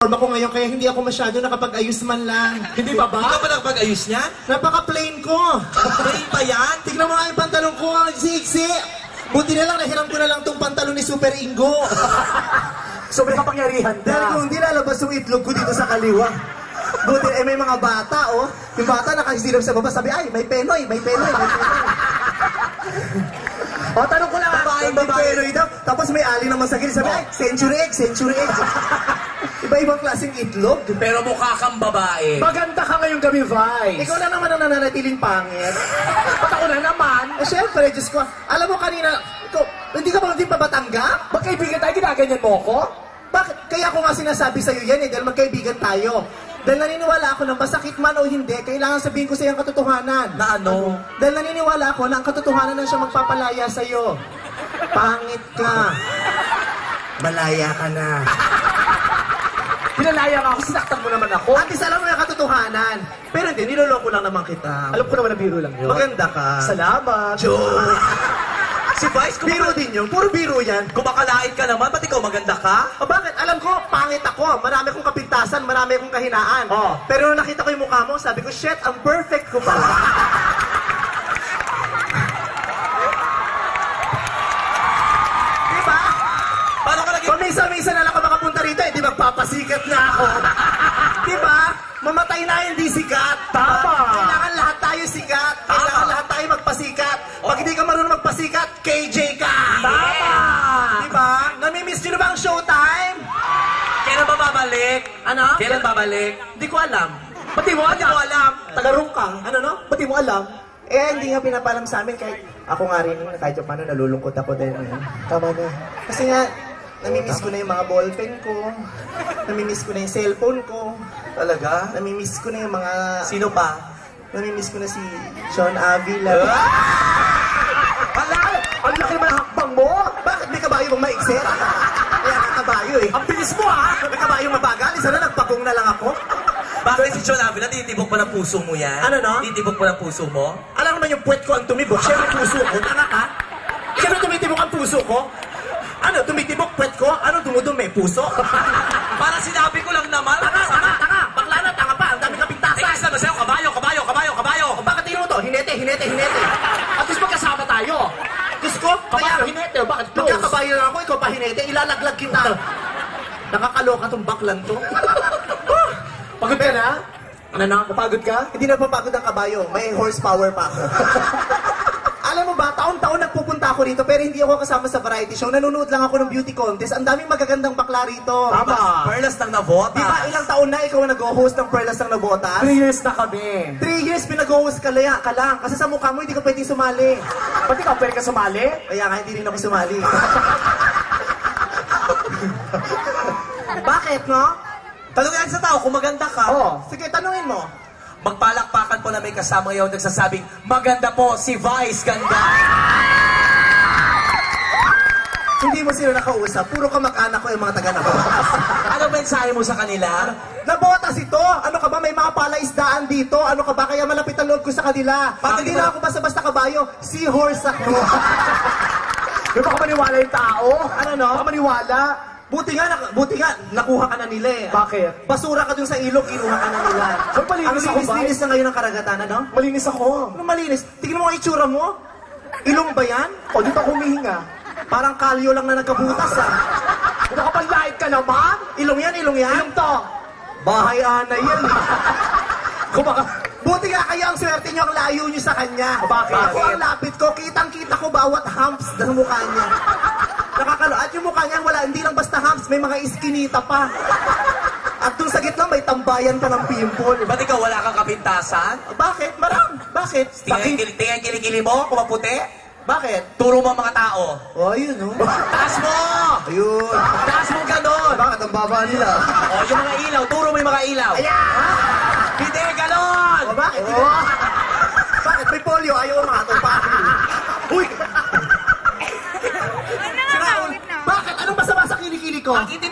forma ko ngayon, kaya hindi ako masyado nakapag-ayos man lang. Hindi ba ba? Hindi ka ba nakapag-ayos niyan? Napaka-plain ko. Plain pa yan? Tignan mo nga yung pantalon ko, iksi-iksi. Buti na lang, nahiram ko na lang tong pantalon ni Super Ingo. Sobrang kapangyarihan Dahil na. kung hindi lalabas yung itlog ko dito sa kaliwa. Buti, may mga bata, oh. Yung bata nakasilip sa baba, sabi, ay, may penoy, may penoy, may penoy. O, tanong ko lang, May penoy daw. Tapos may ali naman sa gilid, sabi, ay, century egg, century egg. Iba-ibang klaseng itlog. Pero mukha kang babae. maganda ka ngayong gabi, Vice. Ikaw na naman ang nananatiling pangit. Ba't ako na naman? Eh, syempre, Diyos ko, alam mo kanina, ikaw, hindi ka ba din pa batanggap? Magkaibigan tayo, ginaganyan mo ako? Bakit? Kaya ako nga sinasabi sa'yo yan dahil magkaibigan tayo. Dahil naniniwala ako na masakit man o hindi, kailangan sabihin ko sa'yo ang katotohanan. Na ano? Dahil naniniwala ako na ang katotohanan na siya magpapalaya sa'yo. Pangit ka. Malaya ka na. Pinalaya ka ako, sinaktan mo naman ako. At isa alam mo yung katotohanan. Pero hindi, niloloko lang naman kita. Alam ko naman na biro lang yun. Maganda ka. Salamat. Joke. Si Vice, Biro din yun. Puro biro yan. kumakalait ka naman, ba't ikaw maganda ka? O bakit? Alam ko, pangit ako. Marami akong kapintasan, marami akong kahinaan. Oh. Pero nung nakita ko yung mukha mo, sabi ko, shit, ang perfect ko pala. Diba? Paano ka naging... Pamisa-misa na lang ako makapunta rito, di magpapasikat na ako. Diba? Mamatay na hindi sikat. Tama. Kailangan lahat tayo sikat. Kailangan lahat tayo magpasikat. Pag hindi ka marunong magpasikat, KJ ka. Tama. Diba? Namimiss nyo na ba ang showtime? Kailan ba babalik? Ano? Kailan babalik? Hindi ko alam. Ba't di mo alam? Tagarong ka. Ano no? Ba't di mo alam? Eh, hindi nga pinapalam sa amin kahit ako nga rin, kahit yung paano nalulungkot ako dahil tama na. Kasi nga, namimiss ko na yung mga ballpen ko. Namimiss ko na yung cellphone ko. Talaga? Namimiss ko na yung mga... Sino pa? Namimiss ko na si Sean Avila. Hala! Ang laki naman ang hakbang mo! Bakit may kabayo bang maikset? Kaya ka kabayo eh. Ang bilis mo, ha? May kabayo mabagal. Isa na nagpagong na lang ako. Bakit si John Avila, titibok pa ng puso mo yan? Ano, no? Titibok pa ng puso mo? Alam naman yung puwet ko ang tumibok. Siyempre puso ko. Tanga ka? Siyempre tumitibok ang puso ko. Ano, tumitibok puwet ko? Ano, dumudumi? Puso? Para sinabi ko lang naman. Tanga! Bakla na, tanga pa! Ang dami kapintasan! Tingnan sa sa'yo, kabayo! O bakit tingin mo to? Hinete! At least magkasama tayo. Diyos ko, Kabayo, kaya hinete, bakit close? magkakabayo lang ako, ikaw pa hinete, ilalaglag kita. Nakakaloka tong baklan to. Pagod ka na? Ano na? Napagod ka? Hindi na papagod ang kabayo, may horsepower pa ako. Alam mo ba, taon-taon nagpupunta ako rito pero hindi ako kasama sa variety show. Nanonood lang ako ng beauty contest. Ang daming magagandang bakla rito. Tama. Perlas ng nabota. Di ba ilang taon na ikaw ang nag-host ng Perlas ng Nabotas? 3 years na kami. 3 years pinag-host ka lang. Kasi sa mukha mo hindi ka pwedeng sumali. Pati ka, pwede ka sumali? Kaya nga hindi rin ako sumali. Bakit, no? Tanungin sa tao kung maganda ka. Oo. Sige, tanungin mo. Magpalakpakan po na may kasama ngayon nagsasabing, maganda po si Vice, ganda. Hindi mo sila nakausap. Puro kamag-anak ko yung mga taga-Nabotas. Ano mensahe mo sa kanila? Nabotas ito! Ano ka ba? May mga palaisdaan dito. Ano ka ba? Kaya malapit ang loob ko sa kanila. Pag hindi na ako basta-basta kabayo, seahorse ako. Di ba ka maniwala yung tao? Ano no? Baka maniwala. Buti nga, nakuha ka na nila eh. Bakit? Basura ka dun sa ilog, kinuha ka na nila. Hoy, malinis Ang ako, linis-linis na ngayon ng karagatan, ano? Malinis ako. Ano malinis? Tingnan mo ang itsura mo. Ilong ba yan? O, di ba humihinga? Parang kalyo lang na nagkabutas ah. Nakapanlait ka naman? Ilong yan? Anong to? Bahay anay yan. Kumaka... Buti nga kaya ang swerte niyo, ang layo niyo sa kanya. Bakit? Ako ang lapit ko, kitang-kita ko bawat humps ng mukha niya. Nakakalo. At yung mukha niya, wala, hindi lang basta humps, may mga iskinita pa. At dun sa gitna, may tambayan pa ng pimple. Ba't ikaw wala kang kapintasan? Bakit? Bakit? Tingnan kilikili mo, kung maputi. Bakit? Turo mo ang mga tao. Oh, yun, oh. Taas mo! Ayun. Taas mo ganon! Bakit ang baba nila? O, yung mga ilaw, turo mo yung mga ilaw. Ayan! Hindi, ganon! O, bakit? Bakit? May polio, ayaw makatopa. Uy! Bakit? Anong masama sa kilikili ko? Pag hindi